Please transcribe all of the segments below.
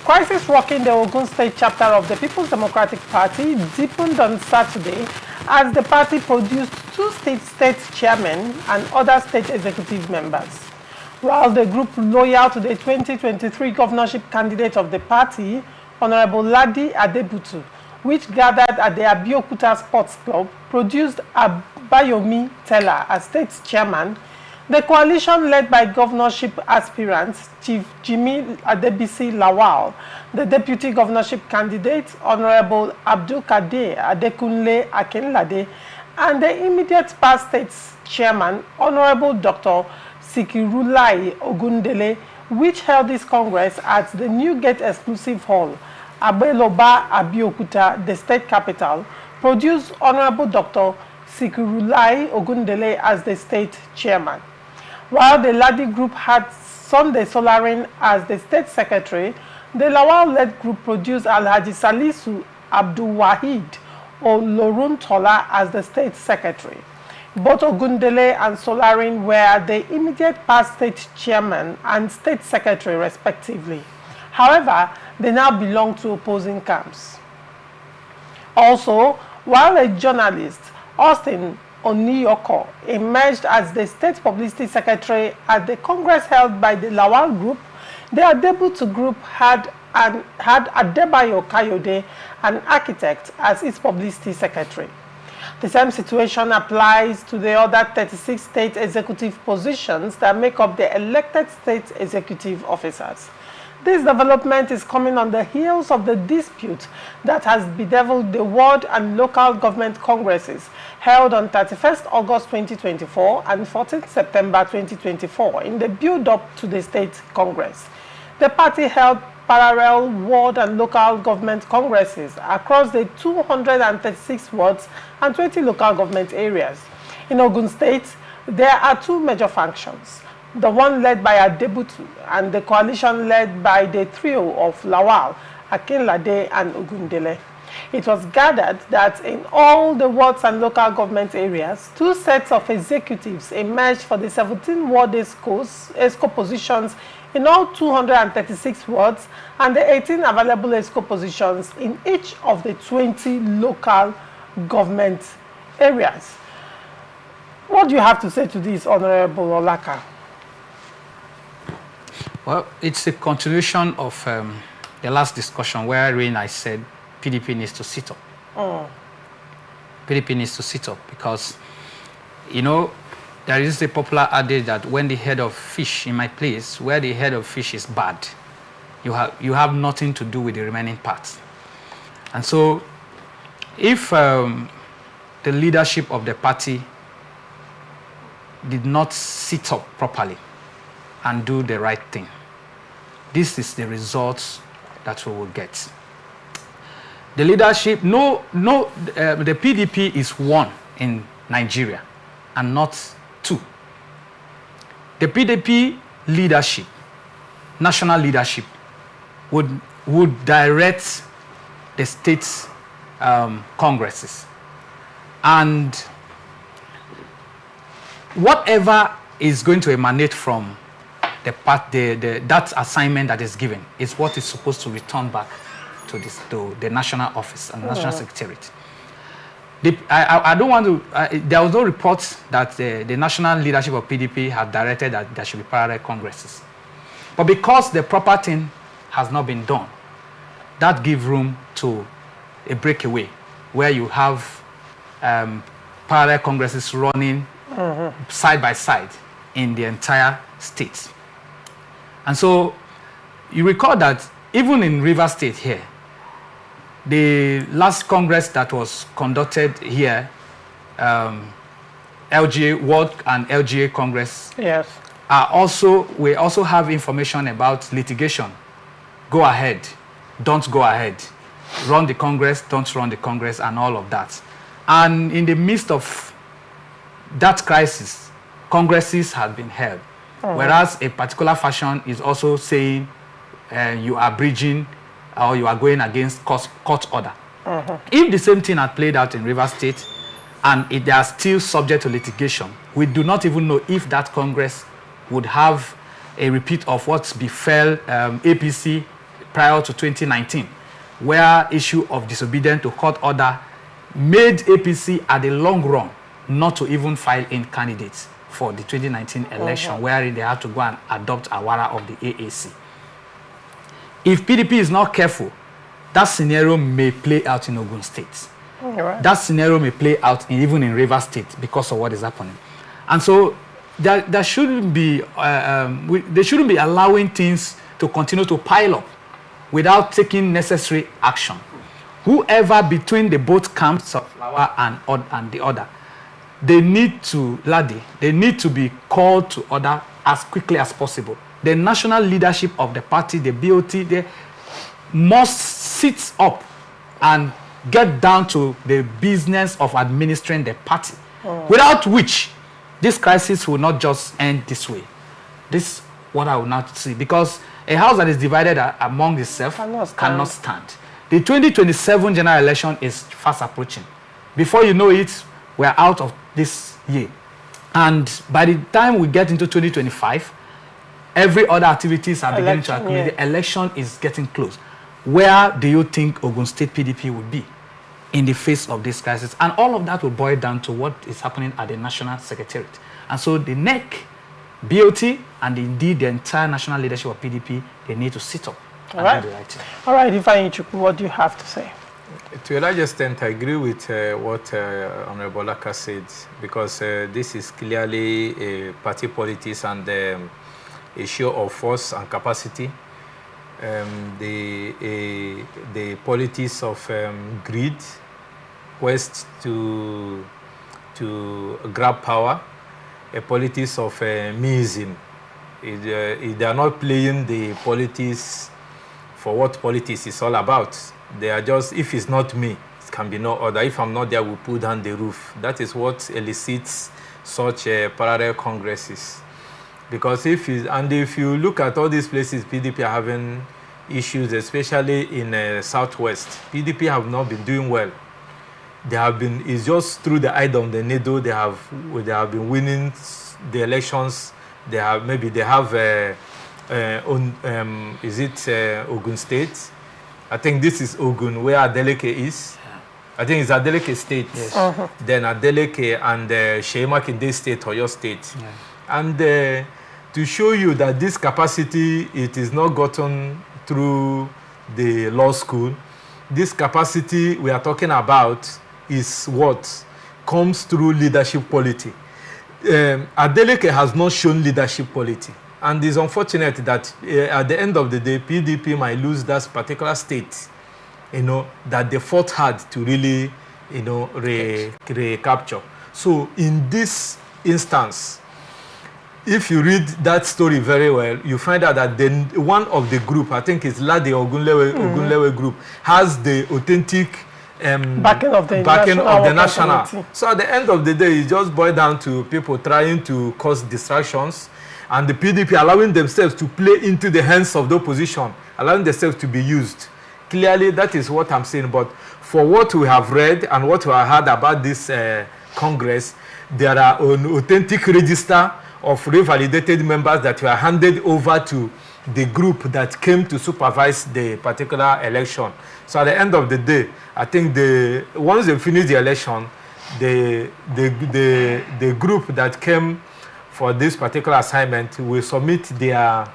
crisis rocking the Ogun State chapter of the People's Democratic Party deepened on Saturday as the party produced two state chairmen and other state executive members. While the group loyal to the 2023 governorship candidate of the party, Honorable Ladi Adebutu, which gathered at the Abeokuta Sports Club, produced Abayomi Teller as state chairman, the coalition led by governorship aspirants Chief Jimmy Adebisi Lawal, the deputy governorship candidate Honorable Abdul Kadir Adekunle Akinlade, and the immediate past state chairman Honorable Dr. Sikirulai Ogundele, which held this congress at the Newgate Exclusive Hall, Abeloba, Abeokuta, the state capital, produced Honorable Dr. Sikirulai Ogundele as the state chairman. While the Ladi group had Sunday Solarin as the state secretary, the Lawal-led group produced Alhaji Salisu Abdul Wahid Olorun Tola as the state secretary. Both Ogundele and Solarin were the immediate past state chairman and state secretary respectively. However, they now belong to opposing camps. Also, while a journalist, Austin Oniyoko, emerged as the state publicity secretary at the congress held by the Lawal group, the Adebutu group had Adebayo Kayode, an architect, as its publicity secretary. The same situation applies to the other 36 state executive positions that make up the elected state executive officers. This development is coming on the heels of the dispute that has bedeviled the world and local government congresses held on 31st August 2024 and 14th September 2024 in the build-up to the state congress. The party held parallel ward and local government congresses across the 236 wards and 20 local government areas. In Ogun State, there are two major functions: the one led by Adebutu and the coalition led by the trio of Lawal, Akinlade, and Ogundele. It was gathered that in all the wards and local government areas, two sets of executives emerged for the 17 ward ESCO positions in all 236 wards and the 18 available ESCO positions in each of the 20 local government areas. What do you have to say to this, Honorable Olaka? Well, it's a continuation of the last discussion wherein I said PDP needs to sit up. PDP needs to sit up because, you know, there is a popular adage that when the head of fish in my place, where the head of fish is bad, you have nothing to do with the remaining parts. And so if the leadership of the party did not sit up properly and do the right thing, this is the results that we will get. The leadership, the PDP is one in Nigeria and not two. The PDP leadership, national leadership, would direct the state's congresses. And whatever is going to emanate from that assignment that is given is what is supposed to return back to the national office and national secretariat. I don't want to. There was no report that the national leadership of PDP had directed that there should be parallel congresses, but because the proper thing has not been done, that gives room to a breakaway where you have parallel congresses running side by side in the entire state. And so you recall that even in Rivers State here, the last Congress that was conducted here, LGA World and LGA Congress, yes, we also have information about litigation. Go ahead, don't go ahead. Run the Congress, don't run the Congress, and all of that. And in the midst of that crisis, Congresses have been held. Whereas a particular faction is also saying you are breaching or you are going against court order. If the same thing had played out in Rivers State and they are still subject to litigation, we do not even know if that Congress would have a repeat of what befell APC prior to 2019, where issue of disobedience to court order made APC at the long run not to even file in candidates for the 2019 election, where they had to go and adopt Awara of the AAC. If PDP is not careful, that scenario may play out in Ogun State. Right. That scenario may play out even in Rivers State because of what is happening. And so there shouldn't be, they shouldn't be allowing things to continue to pile up without taking necessary action. Whoever between the both camps of Flower and the other, they need to, they need to be called to order as quickly as possible. The national leadership of the party, the BOT, they must sit up and get down to the business of administering the party, without which this crisis will not just end this way. This is what I will not see, because a house that is divided among itself cannot stand. The 2027 general election is fast approaching. Before you know it, we're out of this year. And by the time we get into 2025, every other activities are beginning to accumulate. The election is getting close. Where do you think Ogun State PDP will be in the face of this crisis? And all of that will boil down to what is happening at the National Secretariat. And so the NEC, BOT, and indeed the entire national leadership of PDP, they need to sit up and do the right thing. All right, Ifeanyi Chukwu, what do you have to say? To a large extent, I agree with what Honorable Laka said, because this is clearly a party politics and a show of force and capacity. The politics of greed, quest to grab power, a politics of meism. They are not playing the politics for what politics is all about. They are just, if it's not me, it can be no other. If I'm not there, we'll pull down the roof. That is what elicits such parallel congresses. Because if you look at all these places, PDP are having issues, especially in Southwest. PDP have not been doing well. They have been, it's just through the eye of the needle, they have been winning the elections. They have, is it Ogun State? I think this is Ogun, where Adeleke is. I think it's Adeleke State. Yes. Then Adeleke and Shemakinde State, or your state. Yeah. And to show you that this capacity, it is not gotten through the law school. This capacity we are talking about is what comes through leadership quality. Adeleke has not shown leadership quality. And it's unfortunate that at the end of the day, PDP might lose that particular state, that they fought hard to really, recapture. So in this instance, if you read that story very well, you find out that then one of the group, I think it's Lade Ogunlewe group, has the authentic backing of the national. So at the end of the day, it just boils down to people trying to cause distractions, and the PDP allowing themselves to play into the hands of the opposition, allowing themselves to be used. Clearly, that is what I'm saying. But for what we have read and what we have heard about this Congress, there are an authentic register of revalidated members that were handed over to the group that came to supervise the particular election. So at the end of the day, I think once they finish the election, the group that came for this particular assignment will submit their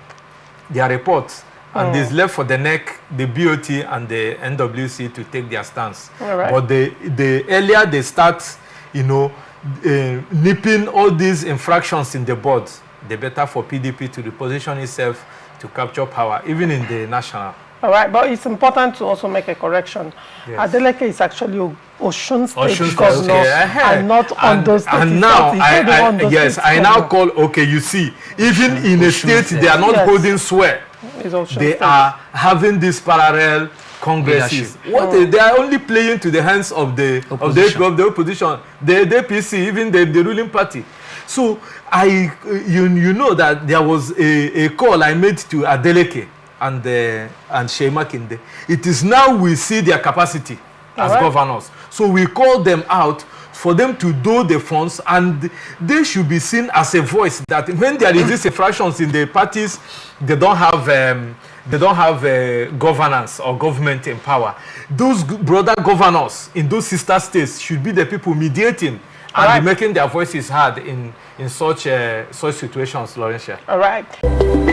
report, and it's left for the NEC, the BOT, and the NWC to take their stance. Right. But the earlier they start, nipping all these infractions in the bud, the better for PDP to reposition itself to capture power, even in the national. All right, but it's important to also make a correction. Yes. Adeleke is actually Osun State governor and not Ondo State. And now, I now call, you see, even in a state, they are not holding swear. They are having these parallel congresses. They are only playing to the hands of the opposition, the APC, even the ruling party. So you know that there was a call I made to Adeleke and Shemakinde. It is now we see their capacity as governors. So we call them out for them to do the funds, and they should be seen as a voice that when there is these infractions in the parties, they don't have they don't have governance or government in power. Those brother governors in those sister states should be the people mediating and be making their voices heard in such situations, Laurentia. All right.